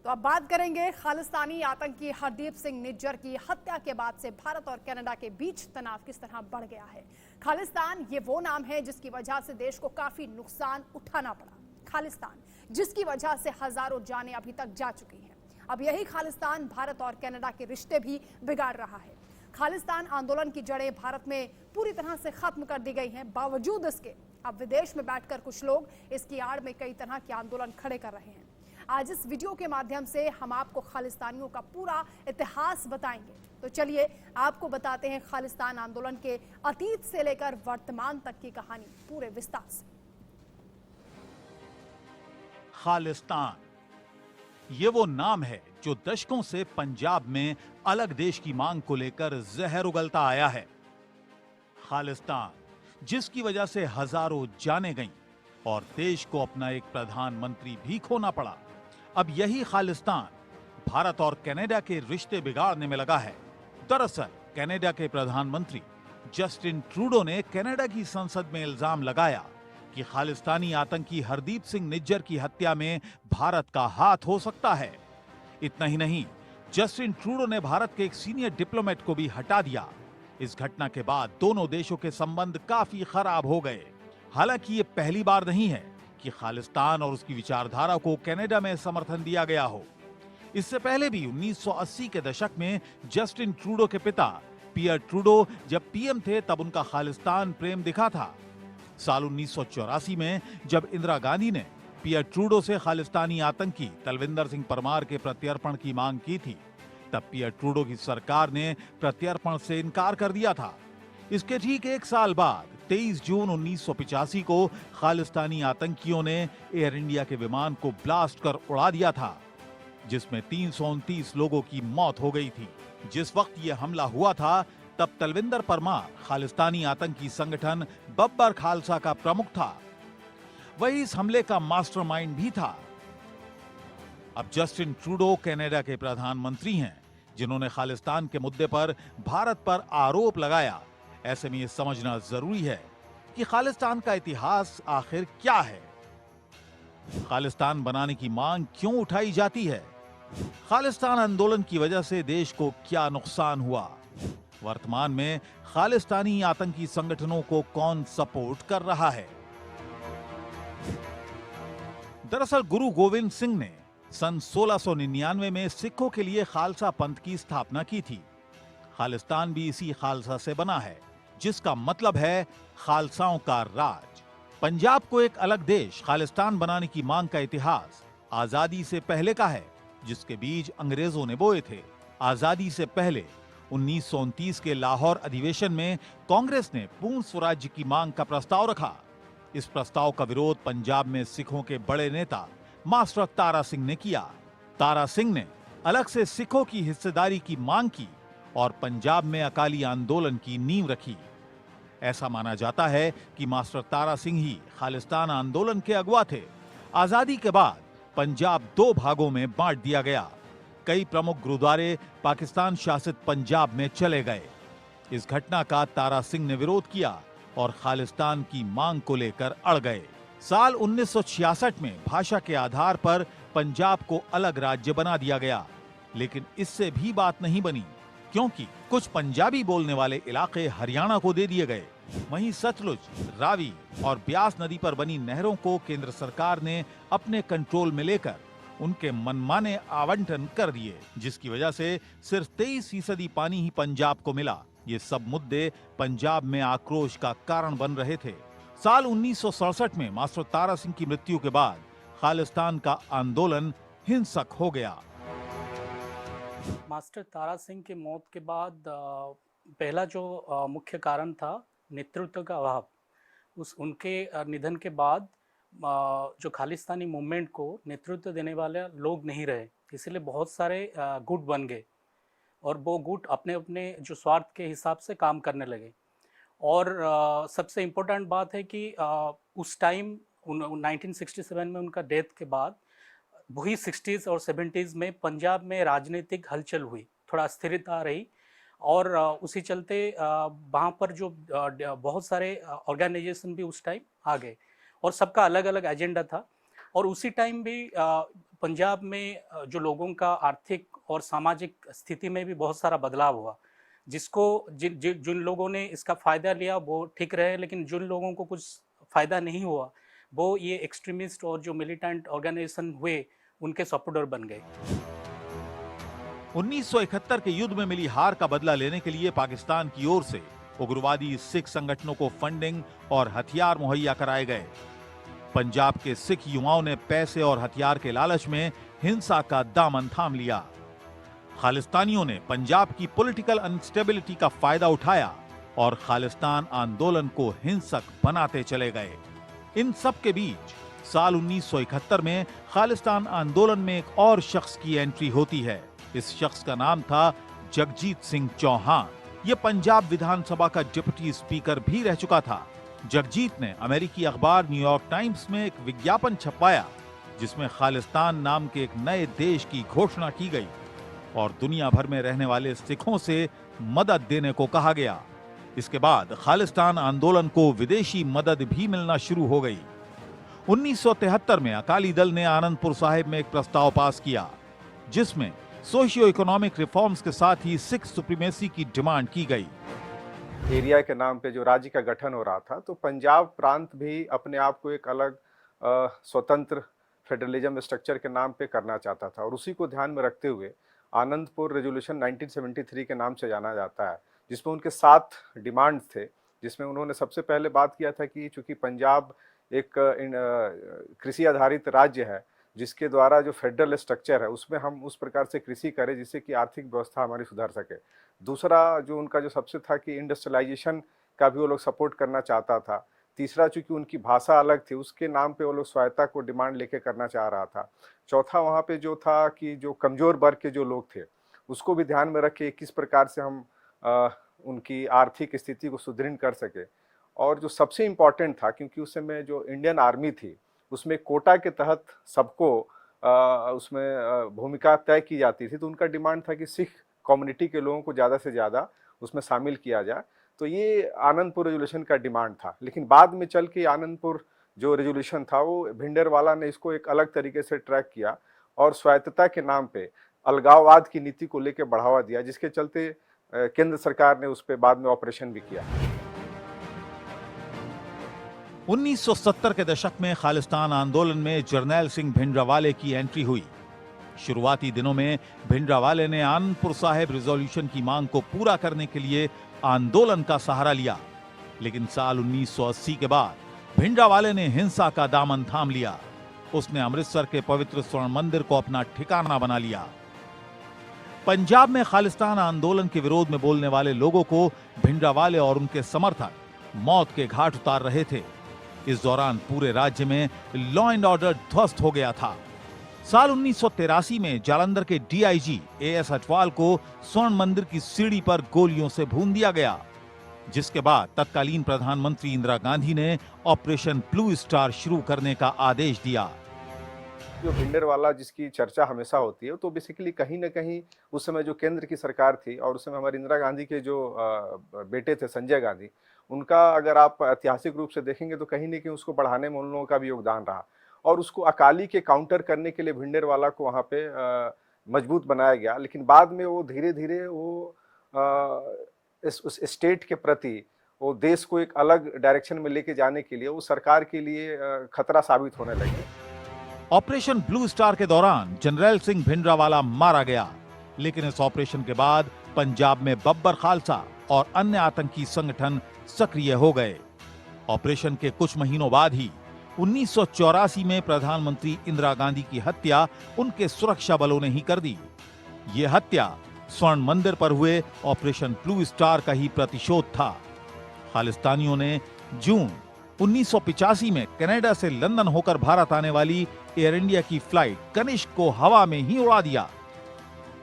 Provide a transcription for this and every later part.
तो अब बात करेंगे खालिस्तानी आतंकी हरदीप सिंह निज्जर की हत्या के बाद से भारत और कनाडा के बीच तनाव किस तरह बढ़ गया है। खालिस्तान ये वो नाम है जिसकी वजह से देश को काफी नुकसान उठाना पड़ा। खालिस्तान जिसकी वजह से हजारों जानें अभी तक जा चुकी हैं। अब यही खालिस्तान भारत और कनाडा के रिश्ते भी बिगाड़ रहा है। खालिस्तान आंदोलन की जड़ें भारत में पूरी तरह से खत्म कर दी गई हैं। बावजूद इसके अब विदेश में बैठकर कुछ लोग इसकी आड़ में कई तरह के आंदोलन खड़े कर रहे हैं। आज इस वीडियो के माध्यम से हम आपको खालिस्तानियों का पूरा इतिहास बताएंगे। तो चलिए आपको बताते हैं खालिस्तान आंदोलन के अतीत से लेकर वर्तमान तक की कहानी पूरे विस्तार से। खालिस्तान ये वो नाम है जो दशकों से पंजाब में अलग देश की मांग को लेकर जहर उगलता आया है। खालिस्तान जिसकी वजह से हजारों जानें गईं और देश को अपना एक प्रधानमंत्री भी खोना पड़ा। अब यही खालिस्तान भारत और कनाडा के रिश्ते बिगाड़ने में लगा है। दरअसल कनाडा के प्रधानमंत्री जस्टिन ट्रूडो ने कनाडा की संसद में इल्जाम लगाया कि खालिस्तानी आतंकी हरदीप सिंह निज्जर की हत्या में भारत का हाथ हो सकता है। इतना ही नहीं, जस्टिन ट्रूडो ने भारत के एक सीनियर डिप्लोमेट को भी हटा दिया। इस घटना के बाद दोनों देशों के संबंध काफी खराब हो गए। हालांकि ये पहली बार नहीं है कि खालिस्तान और उसकी विचारधारा को कनाडा में समर्थन दिया गया हो। इससे पहले भी 1980 के दशक में जस्टिन ट्रूडो के पिता पियर ट्रूडो जब पीएम थे तब उनका खालिस्तान प्रेम दिखा था। साल 1984 में जब इंदिरा गांधी ने पियर ट्रूडो से खालिस्तानी आतंकी तलविंदर सिंह परमार के प्रत्यर्पण की मांग की थी, तब पियर ट्रूडो की सरकार ने प्रत्यर्पण से इनकार कर दिया था। इसके ठीक एक साल बाद 23 जून 1985 को खालिस्तानी आतंकियों ने एयर इंडिया के विमान को ब्लास्ट कर उड़ा दिया था, जिसमें 329 लोगों की मौत हो गई थी। जिस वक्त यह हमला हुआ था तब तलविंदर परमार खालिस्तानी आतंकी संगठन बब्बर खालसा का प्रमुख था। वही इस हमले का मास्टरमाइंड भी था। अब जस्टिन ट्रूडो कनाडा के प्रधानमंत्री हैं, जिन्होंने खालिस्तान के मुद्दे पर भारत पर आरोप लगाया। ऐसे में यह समझना जरूरी है कि खालिस्तान का इतिहास आखिर क्या है, खालिस्तान बनाने की मांग क्यों उठाई जाती है, खालिस्तान आंदोलन की वजह से देश को क्या नुकसान हुआ, वर्तमान में खालिस्तानी आतंकी संगठनों को कौन सपोर्ट कर रहा है। दरअसल गुरु गोविंद सिंह ने सन 1699 में सिखों के लिए खालसा पंथ की स्थापना की थी। खालिस्तान भी इसी खालसा से बना है, जिसका मतलब है खालसाओं का राज। पंजाब को एक अलग देश खालिस्तान बनाने की मांग का इतिहास आजादी से पहले का है, जिसके बीज अंग्रेजों ने बोए थे। आजादी से पहले 1929 के लाहौर अधिवेशन में कांग्रेस ने पूर्ण स्वराज्य की मांग का प्रस्ताव रखा। इस प्रस्ताव का विरोध पंजाब में सिखों के बड़े नेता मास्टर तारा सिंह ने किया। तारा सिंह ने अलग से सिखों की हिस्सेदारी की मांग की और पंजाब में अकाली आंदोलन की नींव रखी। ऐसा माना जाता है कि मास्टर तारा सिंह ही खालिस्तान आंदोलन के अगुवा थे। आजादी के बाद पंजाब दो भागों में बांट दिया गया। कई प्रमुख गुरुद्वारे पाकिस्तान शासित पंजाब में चले गए। इस घटना का तारा सिंह ने विरोध किया और खालिस्तान की मांग को लेकर अड़ गए। साल 1966 में भाषा के आधार पर पंजाब को अलग राज्य बना दिया गया, लेकिन इससे भी बात नहीं बनी, क्योंकि कुछ पंजाबी बोलने वाले इलाके हरियाणा को दे दिए गए। वहीं सतलुज, रावी और ब्यास नदी पर बनी नहरों को केंद्र सरकार ने अपने कंट्रोल में लेकर उनके मनमाने आवंटन कर दिए, जिसकी वजह से सिर्फ 23% पानी ही पंजाब को मिला। ये सब मुद्दे पंजाब में आक्रोश का कारण बन रहे थे। साल 1967 में मास्टर तारा सिंह की मृत्यु के बाद खालिस्तान का आंदोलन हिंसक हो गया। मास्टर तारा सिंह की मौत के बाद पहला जो मुख्य कारण था नेतृत्व का अभाव। उनके निधन के बाद जो खालिस्तानी मूवमेंट को नेतृत्व देने वाले लोग नहीं रहे, इसलिए बहुत सारे गुट बन गए और वो गुट अपने अपने जो स्वार्थ के हिसाब से काम करने लगे। और सबसे इम्पोर्टेंट बात है कि उस टाइम 1967 में उनका डेथ के बाद वही 60s और 70s में पंजाब में राजनीतिक हलचल हुई, थोड़ा अस्थिरता रही और उसी चलते वहाँ पर जो बहुत सारे ऑर्गेनाइजेशन भी उस टाइम आ गए और सबका अलग अलग एजेंडा था और उसी टाइम भी पंजाब में जो लोगों का आर्थिक और सामाजिक स्थिति में भी बहुत सारा बदलाव हुआ, जिसको जिन लोगों ने इसका फ़ायदा लिया वो ठीक रहे, लेकिन जिन लोगों को कुछ फ़ायदा नहीं हुआ वो ये एक्सट्रीमिस्ट और जो मिलिटेंट ऑर्गेनाइजेशन हुए उनके सपोर्टर बन गए। 1971 के युद्ध में मिली हार का बदला लेने के लिए पाकिस्तान की ओर से उग्रवादी सिख संगठनों को फंडिंग और हथियार मुहैया कराए गए। पंजाब के सिख युवाओं ने पैसे और हथियार के लालच में हिंसा का दामन थाम लिया। खालिस्तानियों ने पंजाब की पॉलिटिकल अनस्टेबिलिटी का फायदा उठाया और खालिस्तान आंदोलन को हिंसक बनाते चले गए। इन सब के बीच साल 1971 में खालिस्तान आंदोलन में एक और शख्स की एंट्री होती है। इस शख्स का नाम था जगजीत सिंह चौहान। ये पंजाब विधानसभा का डिप्टी स्पीकर भी रह चुका था। जगजीत ने अमेरिकी अखबार न्यूयॉर्क टाइम्स में एक विज्ञापन छपवाया जिसमें खालिस्तान नाम के एक नए देश की घोषणा की गई और दुनिया भर में रहने वाले सिखों से मदद देने को कहा गया। इसके बाद खालिस्तान आंदोलन को विदेशी मदद भी मिलना शुरू हो गई। 1973 में अकाली दल ने आनंदपुर साहिब में एक प्रस्ताव पास किया जिसमें सोशियो इकोनॉमिक रिफॉर्म्स के साथ ही सिख सुप्रीमेसी की डिमांड की गई। एरिया के नाम पे जो राज्य का गठन हो रहा था, तो पंजाब प्रांत भी अपने आप को एक अलग स्वतंत्र फेडरलिज्म स्ट्रक्चर के नाम पे करना चाहता था और उसी को ध्यान में रखते हुए आनंदपुर रेजोल्यूशन 1973 के नाम से जाना जाता है, जिसमें उनके 7 डिमांड्स थे। जिसमें उन्होंने सबसे पहले बात किया था कि चूंकि पंजाब एक कृषि आधारित राज्य है, जिसके द्वारा जो फेडरल स्ट्रक्चर है उसमें हम उस प्रकार से कृषि करें जिससे कि आर्थिक व्यवस्था हमारी सुधर सके। दूसरा जो उनका जो सबसे था कि इंडस्ट्रियलाइजेशन का भी वो लोग सपोर्ट करना चाहता था। तीसरा चूंकि उनकी भाषा अलग थी उसके नाम पे वो लोग स्वायत्ता को डिमांड लेके करना चाह रहा था। चौथा वहाँ पे जो था कि जो कमज़ोर वर्ग के जो लोग थे उसको भी ध्यान में रख के किस प्रकार से हम उनकी आर्थिक स्थिति को सुदृढ़ कर सके। और जो सबसे इम्पॉर्टेंट था, क्योंकि उस समय जो इंडियन आर्मी थी उसमें कोटा के तहत सबको उसमें भूमिका तय की जाती थी, तो उनका डिमांड था कि सिख कम्युनिटी के लोगों को ज़्यादा से ज़्यादा उसमें शामिल किया जाए। तो ये आनंदपुर रेजोल्यूशन का डिमांड था। लेकिन बाद में चल के आनंदपुर जो रेजोल्यूशन था वो भिंडरवाला ने इसको एक अलग तरीके से ट्रैक किया और स्वायत्तता के नाम पे अलगाववाद की नीति को लेकर बढ़ावा दिया, जिसके चलते केंद्र सरकार ने उस पर बाद में ऑपरेशन भी किया। 1970 के दशक में खालिस्तान आंदोलन में जरनैल सिंह भिंडरावाले की एंट्री हुई। शुरुआती दिनों में भिंडरावाले ने आनंदपुर साहिब रिजोल्यूशन की मांग को पूरा करने के लिए आंदोलन का सहारा लिया, लेकिन साल 1980 के बाद भिंडरावाले ने हिंसा का दामन थाम लिया। उसने अमृतसर के पवित्र स्वर्ण मंदिर को अपना ठिकाना बना लिया। पंजाब में खालिस्तान आंदोलन के विरोध में बोलने वाले लोगों को भिंडरावाले और उनके समर्थक मौत के घाट उतार रहे थे। इस दौरान पूरे राज्य में लॉ एंड ऑर्डर ध्वस्त हो गया था। साल 1983 में जालंधर के डीआईजी एएस अटवाल को स्वर्ण मंदिर की सीढ़ी पर गोलियों से भून दिया गया, जिसके बाद तत्कालीन प्रधानमंत्री इंदिरा गांधी ने ऑपरेशन ब्लू स्टार शुरू करने का आदेश दिया। जो भिंडरवाला जिसकी चर्चा हमेशा होती है, तो बेसिकली कहीं ना कहीं उस समय जो केंद्र की सरकार थी और उस समय हमारी इंदिरा गांधी के जो बेटे थे संजय गांधी, उनका अगर आप ऐतिहासिक रूप से देखेंगे तो कहीं ना कहीं उसको बढ़ाने में उन लोगों का भी योगदान रहा और उसको अकाली के काउंटर करने के लिए भिंडरवाला को वहाँ पे मजबूत बनाया गया। लेकिन बाद में वो धीरे धीरे वो उस स्टेट के प्रति, वो देश को एक अलग डायरेक्शन में लेके जाने के लिए वो सरकार के लिए खतरा साबित होने लगे। ऑपरेशन ब्लू स्टार के दौरान जनरल सिंह भिंडरावाला मारा गया, लेकिन इस ऑपरेशन के बाद पंजाब में बब्बर खालसा और अन्य आतंकी संगठन सक्रिय हो गए। ऑपरेशन के कुछ महीनों बाद ही 1984 में प्रधानमंत्री इंदिरा गांधी की हत्या उनके सुरक्षा बलों ने ही कर दी। यह हत्या स्वर्ण मंदिर पर हुए ऑपरेशन ब्लू स्टार का ही प्रतिशोध था। खालिस्तानियों ने जून 1985 में कनाडा से लंदन होकर भारत आने वाली एयर इंडिया की फ्लाइट कनिष्क को हवा में ही उड़ा दिया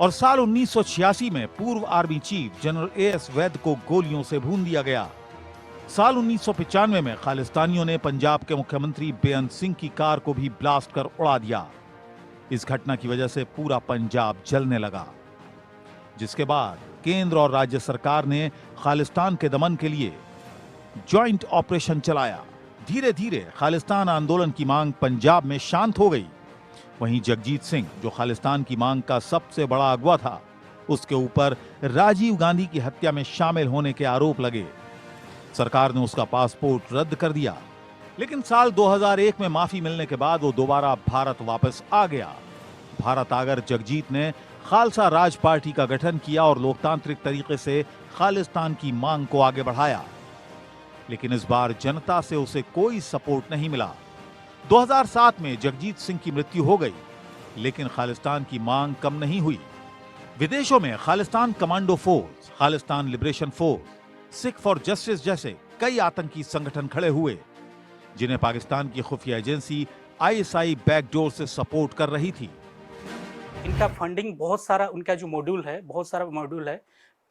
और साल 1986 में पूर्व आर्मी चीफ जनरल एएस वैद को गोलियों से भून दिया गया। साल 1995 में खालिस्तानियों ने पंजाब के मुख्यमंत्री बेअंत सिंह की कार को भी ब्लास्ट कर उड़ा दिया। इस घटना की वजह से पूरा पंजाब जलने लगा, जिसके बाद केंद्र और राज्य सरकार ने खालिस्तान के दमन के लिए ज्वाइंट ऑपरेशन चलाया, धीरे धीरे खालिस्तान आंदोलन की मांग पंजाब में शांत हो गई। वहीं जगजीत सिंह, जो खालिस्तान की मांग का सबसे बड़ा अगवा था, उसके ऊपर राजीव गांधी की हत्या में शामिल होने के आरोप लगे। सरकार ने उसका पासपोर्ट रद्द कर दिया, लेकिन साल 2001 में माफी मिलने के बाद वो दोबारा भारत वापस आ गया। भारत आकर जगजीत ने खालसा राज पार्टी का गठन किया और लोकतांत्रिक तरीके से खालिस्तान की मांग को आगे बढ़ाया। लेकिन इस बार जनता से उसे कोई सपोर्ट नहीं मिला। 2007 में जगजीत सिंह की मृत्यु हो गई, लेकिन खालिस्तान की मांग कम नहीं हुई। विदेशों में Khalistan commando force, Khalistan liberation force, Sikh for justice जैसे कई आतंकी संगठन खड़े हुए, जिन्हें पाकिस्तान की खुफिया एजेंसी आईएसआई बैकडोर से सपोर्ट कर रही थी। इनका फंडिंग बहुत सारा, उनका जो मॉड्यूल है, बहुत सारा मॉड्यूल है।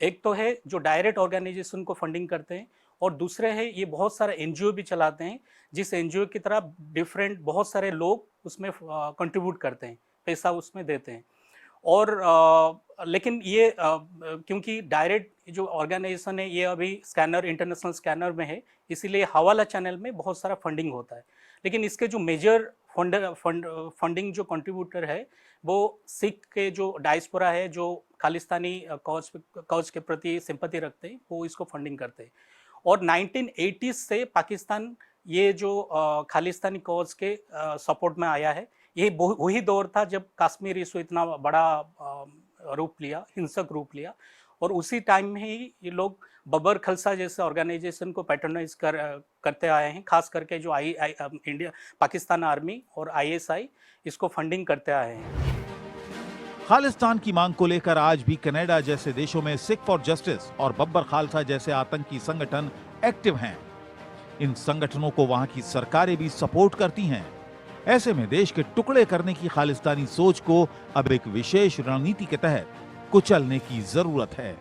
एक तो है जो डायरेक्ट ऑर्गेनाइजेशन को फंडिंग करते हैं, और दूसरे है ये बहुत सारे एनजीओ भी चलाते हैं, जिस एनजीओ की तरह डिफरेंट बहुत सारे लोग उसमें कंट्रीब्यूट करते हैं, पैसा उसमें देते हैं। और लेकिन ये क्योंकि डायरेक्ट जो ऑर्गेनाइजेशन है ये अभी स्कैनर, इंटरनेशनल स्कैनर में है, इसीलिए हवाला चैनल में बहुत सारा फंडिंग होता है। लेकिन इसके जो मेजर फंडिंग जो कंट्रीब्यूटर है वो सिख के जो डायस्पोरा है, जो खालिस्तानी कॉज के प्रति सिंपैथी रखते हैं, वो इसको फंडिंग करते हैं। और 1980s से पाकिस्तान ये जो खालिस्तानी कॉज के सपोर्ट में आया है। ये वही दौर था जब कश्मीर इशू इतना बड़ा रूप लिया, हिंसक रूप लिया, और उसी टाइम में ही ये लोग बबर खालसा जैसे ऑर्गेनाइजेशन को पैटर्नाइज करते आए हैं। खास करके जो इंडिया पाकिस्तान आर्मी और आईएसआई इसको फंडिंग करते आए हैं। खालिस्तान की मांग को लेकर आज भी कनाडा जैसे देशों में सिख फॉर जस्टिस और बब्बर खालसा जैसे आतंकी संगठन एक्टिव हैं। इन संगठनों को वहां की सरकारें भी सपोर्ट करती हैं। ऐसे में देश के टुकड़े करने की खालिस्तानी सोच को अब एक विशेष रणनीति के तहत कुचलने की जरूरत है।